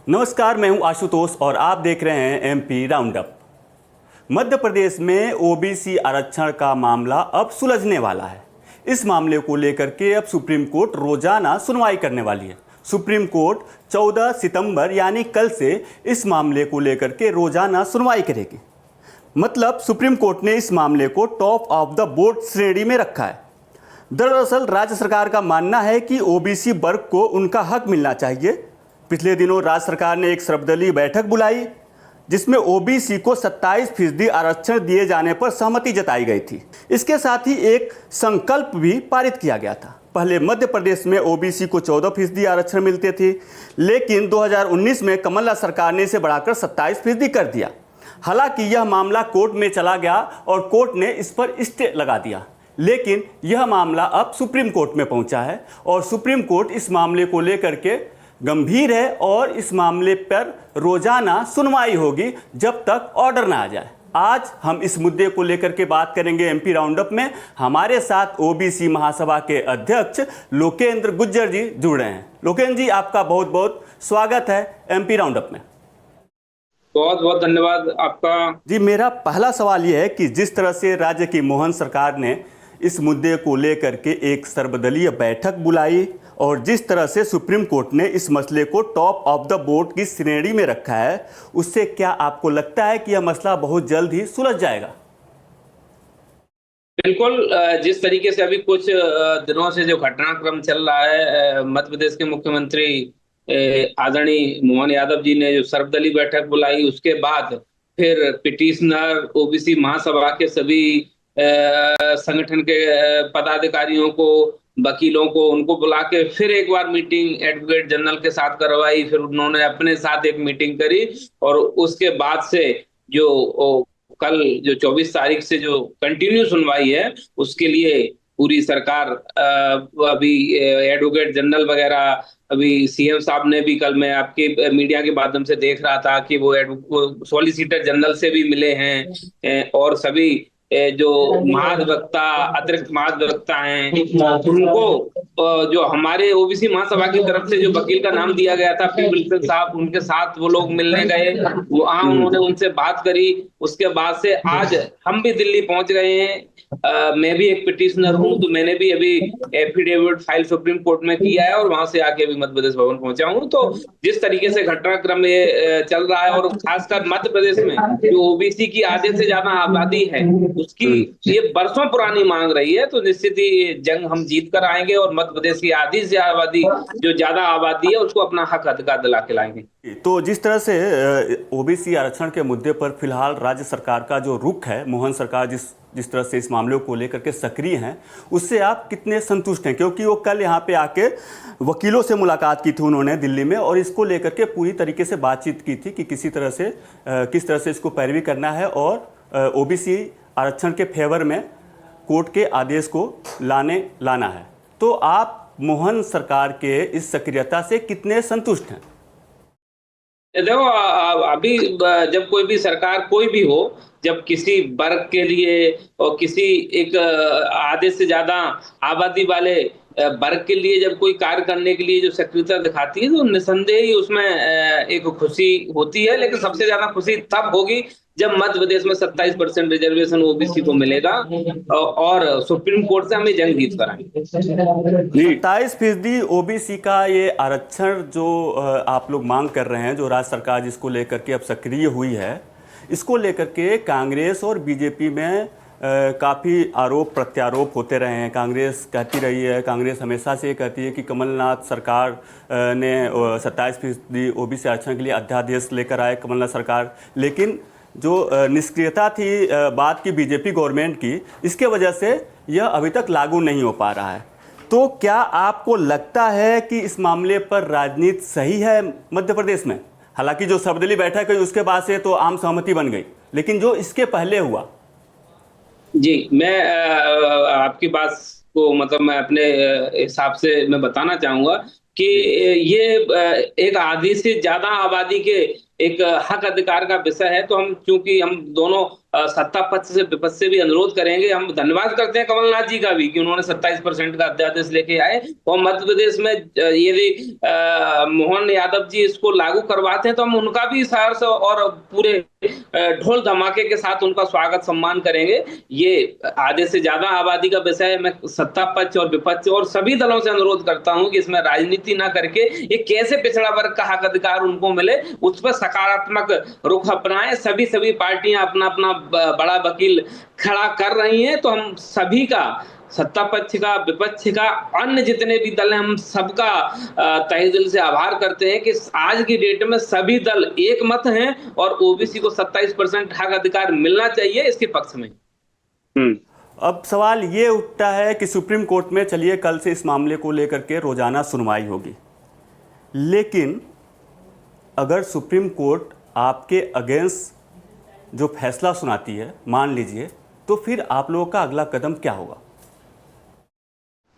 नमस्कार, मैं हूं आशुतोष और आप देख रहे हैं एमपी राउंडअप। मध्य प्रदेश में ओबीसी आरक्षण का मामला अब सुलझने वाला है। इस मामले को लेकर के अब सुप्रीम कोर्ट रोजाना सुनवाई करने वाली है। सुप्रीम कोर्ट 14 सितंबर यानी कल से इस मामले को लेकर के रोजाना सुनवाई करेगी। मतलब सुप्रीम कोर्ट ने इस मामले को टॉप ऑफ द बोर्ड श्रेणी में रखा है। दरअसल राज्य सरकार का मानना है कि ओबीसी वर्ग को उनका हक मिलना चाहिए। पिछले दिनों राज्य सरकार ने एक सर्वदलीय बैठक बुलाई जिसमें ओबीसी को 27% आरक्षण दिए जाने पर सहमति जताई गई थी। इसके साथ ही एक संकल्प भी पारित किया गया था। पहले मध्य प्रदेश में ओबीसी को 14% आरक्षण मिलते थे, लेकिन 2019 में कमलनाथ सरकार ने इसे बढ़ाकर 27% कर दिया। हालांकि यह मामला कोर्ट में चला गया और कोर्ट ने इस पर स्टे लगा दिया, लेकिन यह मामला अब सुप्रीम कोर्ट में पहुंचा है और सुप्रीम कोर्ट इस मामले को लेकर के गंभीर है और इस मामले पर रोजाना सुनवाई होगी जब तक ऑर्डर ना आ जाए। आज हम इस मुद्दे को लेकर के बात करेंगे एमपी राउंडअप में। हमारे साथ ओबीसी महासभा के अध्यक्ष लोकेंद्र गुज्जर जी जुड़ रहे हैं। लोकेंद्र जी, आपका बहुत बहुत स्वागत है एमपी राउंडअप में। बहुत बहुत धन्यवाद आपका। जी, मेरा पहला सवाल यह है कि जिस तरह से राज्य की मोहन सरकार ने इस मुद्दे को लेकर के एक सर्वदलीय बैठक बुलाई और जिस तरह से सुप्रीम कोर्ट ने इस मसले को टॉप ऑफ द बोर्ड की श्रेणी में रखा है, उससे क्या आपको लगता है कि यह मसला बहुत जल्द ही सुलझ जाएगा? बिल्कुल, जिस तरीके से अभी कुछ दिनों से जो घटनाक्रम चल रहा है, मध्य प्रदेश के मुख्यमंत्री आदरणीय मोहन यादव जी ने जो सर्वदलीय बैठक बुलाई, उसके बाद फिर पिटिशनर, ओबीसी महासभा के सभी संगठन के पदाधिकारियों को, वकीलों को, उनको बुला के फिर एक बार मीटिंग एडवोकेट जनरल के साथ करवाई। फिर उन्होंने अपने साथ एक मीटिंग करी और उसके बाद से जो कल जो 24 तारीख से जो कंटिन्यू सुनवाई है, उसके लिए पूरी सरकार अभी एडवोकेट जनरल वगैरह, अभी सीएम साहब ने भी, कल मैं आपके मीडिया के माध्यम से देख रहा था कि वो सॉलिसिटर जनरल से भी मिले हैं और सभी जो महाधिवक्ता, अतिरिक्त महाधिवक्ता हैं, उनको जो हमारे ओबीसी महासभा की तरफ से जो वकील का नाम दिया गया था पी विल्सन साहब, उनके साथ वो लोग मिलने गए। वहां उन्होंने उनसे बात करी। उसके बाद से आज हम भी दिल्ली पहुंच गए हैं। मैं भी एक पिटिशनर हूं, तो मैंने भी अभी एफिडेविट फाइल सुप्रीम कोर्ट में किया है और वहां से आके अभी मध्य प्रदेश भवन पहुंचा हूं। तो जिस तरीके से घटनाक्रम ये चल रहा है और खासकर मध्य प्रदेश में जो ओबीसी की आधे से ज्यादा आबादी है, उसकी ये बरसों पुरानी मांग रही है, तो निश्चित ही जंग हम जीत कर आएंगे और मध्य प्रदेश की आधी से आबादी, जो ज्यादा आबादी है, उसको अपना हक अधिकार दिला के लाएंगे। तो जिस तरह से ओबीसी आरक्षण के मुद्दे पर फिलहाल राज्य सरकार का जो रुख है, मोहन सरकार जिस तरह से इस मामले को लेकर के सक्रिय हैं, उससे आप कितने संतुष्ट हैं? क्योंकि वो कल यहाँ पे आके वकीलों से मुलाकात की थी उन्होंने दिल्ली में और इसको लेकर के पूरी तरीके से बातचीत की थी कि किस तरह से इसको पैरवी करना है और ओबीसी आरक्षण के फेवर में कोर्ट के आदेश को लाना है। तो आप मोहन सरकार के इस सक्रियता से कितने संतुष्ट हैं? देखो, अभी जब कोई भी सरकार कोई भी हो, जब किसी वर्ग के लिए और किसी एक आधे से ज्यादा आबादी वाले वर्ग के लिए जब कोई कार्य करने के लिए जो सक्रियता दिखाती है, तो निसंदेह ही उसमें एक खुशी होती है। लेकिन सबसे ज्यादा खुशी तब होगी जब मध्य प्रदेश में 27% रिजर्वेशन ओबीसी को मिलेगा और सुप्रीम कोर्ट से हमें जंग जीत कर आएंगे। 27% ओबीसी का ये आरक्षण जो आप लोग मांग कर रहे हैं, जो राज्य सरकार जिसको लेकर के अब सक्रिय हुई है, इसको लेकर के कांग्रेस और बीजेपी में काफ़ी आरोप प्रत्यारोप होते रहे हैं। कांग्रेस कहती रही है, कांग्रेस हमेशा से कहती है कि कमलनाथ सरकार ने 27% ओबीसी आरक्षण के लिए अध्यादेश लेकर आए कमलनाथ सरकार, लेकिन जो निष्क्रियता थी बात की बीजेपी गवर्नमेंट की, इसके वजह से यह अभी तक लागू नहीं हो पा रहा है। तो क्या आपको लगता है कि इस मामले पर राजनीति सही है मध्य प्रदेश में? हालांकि जो सर्वदलीय बैठक है उसके बाद से तो आम सहमति बन गई, लेकिन जो इसके पहले हुआ। जी, मैं आपकी बात को मतलब मैं अपने हिसाब से मैं बताना चाहूंगा कि ये एक आधी से ज्यादा आबादी के एक हक अधिकार का विषय है। तो हम, चूंकि हम दोनों सत्ता पक्ष से विपक्ष से भी अनुरोध करेंगे। हम धन्यवाद करते हैं कमलनाथ जी का भी कि उन्होंने 27% का अध्यादेश लेके आए, और मध्य प्रदेश में यदि मोहन यादव जी इसको लागू करवाते हैं तो हम उनका भी सहर्ष और पूरे ढोल धमाके के साथ उनका स्वागत सम्मान करेंगे। ये आधे से ज्यादा आबादी का विषय है। मैं सत्ता पक्ष और विपक्ष और सभी दलों से अनुरोध करता हूं कि इसमें राजनीति ना करके ये कैसे पिछड़ा वर्ग का हक अधिकार उनको मिले, उस पर सकारात्मक रुख अपनाएं। सभी पार्टियां अपना अपना बड़ा वकील खड़ा कर रही हैं, तो हम सभी का, सत्ता पक्ष का, विपक्ष का, अन्य जितने भी दल हैं, हम सबका तहे दिल से आभार करते हैं कि आज की डेट में सभी दल एक मत हैं और ओबीसी को 27% हक अधिकार मिलना चाहिए, इसके पक्ष में। अब सवाल ये उठता है कि सुप्रीम कोर्ट में, चलिए कल से इस मामले को लेकर के रोजाना सुनवाई होगी, लेकिन अगर सुप्रीम कोर्ट आपके अगेंस्ट जो फैसला सुनाती है, मान लीजिए, तो फिर आप लोगों का अगला कदम क्या होगा?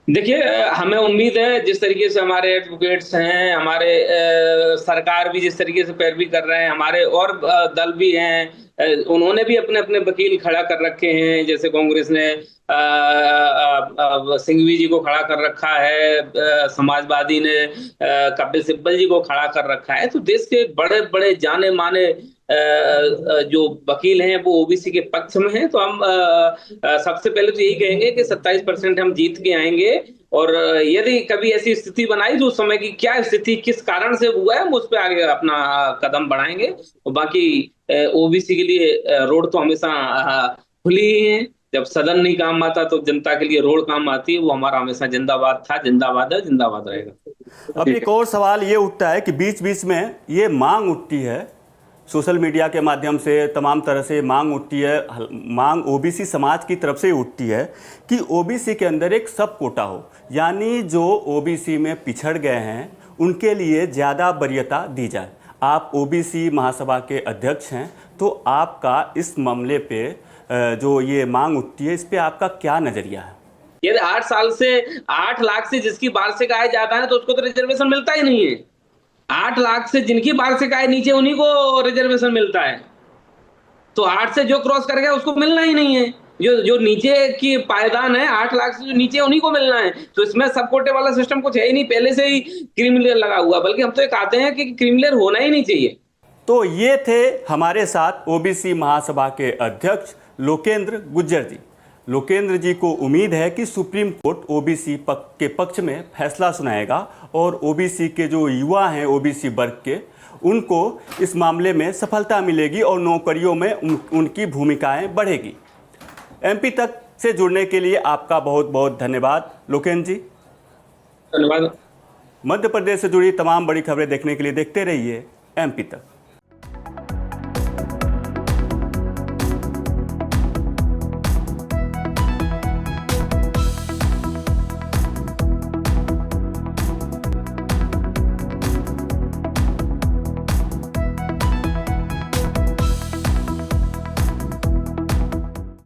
देखिए, हमें उम्मीद है जिस तरीके से हमारे एडवोकेट्स हैं, हमारे सरकार भी जिस तरीके से पैरवी कर रहे हैं, हमारे और दल भी हैं, उन्होंने भी अपने अपने वकील खड़ा कर रखे हैं। जैसे कांग्रेस ने सिंघवी जी को खड़ा कर रखा है, समाजवादी ने कपिल सिब्बल जी को खड़ा कर रखा है। तो देश के बड़े बड़े जाने माने जो वकील हैं वो ओबीसी के पक्ष में हैं। तो हम सबसे पहले तो यही कहेंगे कि 27% हम जीत के आएंगे, और यदि कभी ऐसी स्थिति बनाई तो उस समय की क्या स्थिति, किस कारण से हुआ है, हम उस पर आगे अपना कदम बढ़ाएंगे। और बाकी ओबीसी के लिए रोड तो हमेशा खुली ही है। जब सदन नहीं काम आता तो जनता के लिए रोड काम आती है। वो हमारा हमेशा जिंदाबाद था, जिंदाबाद है, जिंदाबाद रहेगा। अब एक और सवाल ये उठता है कि बीच बीच में ये मांग उठती है, सोशल मीडिया के माध्यम से तमाम तरह से मांग उठती है, मांग ओबीसी समाज की तरफ से उठती है कि ओबीसी के अंदर एक सब कोटा हो, यानी जो ओबीसी में पिछड़ गए हैं उनके लिए ज़्यादा वरीयता दी जाए। आप ओबीसी महासभा के अध्यक्ष हैं, तो आपका इस मामले पे जो ये मांग उठती है, इस पे आपका क्या नज़रिया है? यदि 8 साल से 8 लाख से जिसकी वार्षिक आय ज्यादा है तो उसको तो रिजर्वेशन मिलता ही नहीं है। 8 लाख से जिनकी वार्षिक आय नीचे, उन्हीं को रिजर्वेशन मिलता है। तो 8 से जो क्रॉस कर गया उसको मिलना ही नहीं है। जो नीचे की पायदान है, 8 लाख से जो नीचे, उन्हीं को मिलना है। तो इसमें सब कोटे वाला सिस्टम कुछ है ही नहीं, पहले से ही क्रीमिलेयर लगा हुआ। बल्कि हम तो ये कहते हैं कि क्रीमिलेयर होना ही नहीं चाहिए। तो ये थे हमारे साथ ओबीसी महासभा के अध्यक्ष लोकेंद्र गुज्जर जी। लोकेंद्र जी को उम्मीद है कि सुप्रीम कोर्ट ओबीसी के पक्ष में फैसला सुनाएगा और ओबीसी के जो युवा हैं, ओबीसी वर्ग के, उनको इस मामले में सफलता मिलेगी और नौकरियों में उनकी भूमिकाएं बढ़ेगी। एमपी तक से जुड़ने के लिए आपका बहुत बहुत धन्यवाद लोकेंद्र जी। धन्यवाद। मध्य प्रदेश से जुड़ी तमाम बड़ी खबरें देखने के लिए देखते रहिए एमपी तक।